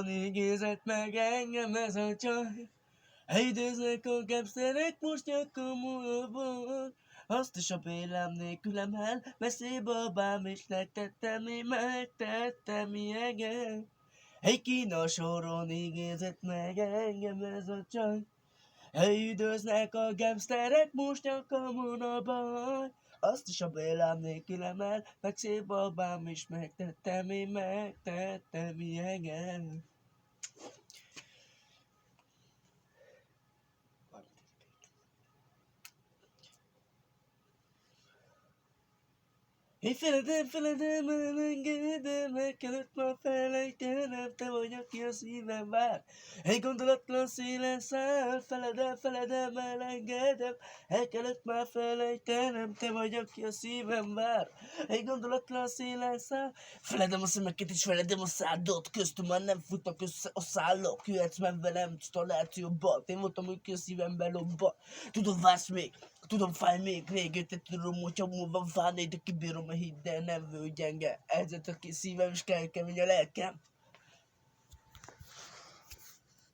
ígézett meg engem ez a csaj. Időznek a gangsterek most a komolyabbon. Azt is a bélám nélkülem el, messzé babám, és megtettem, én megtettem ilyeget. Egy Kína soron ígézett meg engem ez a csaj. Üdöznek a gangsterek most a kamon a baj. Azt is a bélám nélkülem el, meg szép babám is megtettem, én megtettem ilyeget. Én feledem, elengedem, meg kellett ma felejtenem, te vagy, aki a szívem vár. Egy gondolatlan szélen száll, feledem, elengedem, el kellett már felejtenem, te vagy, aki a szívem vár. Egy gondolatlan szélen száll, feledem a szemeket és feledem a szádot, köztünk már nem futnak össze a szállok, jöhetsz már velem, talációba, én voltam, aki a szívemben lobba. Tudom, vársz még, tudom, fáj még rég, te tudom, hogyha múlva várnék, de kibírom a hit, de nem vő gyenge. Ezért aki szívem és kell kemény a lelkem.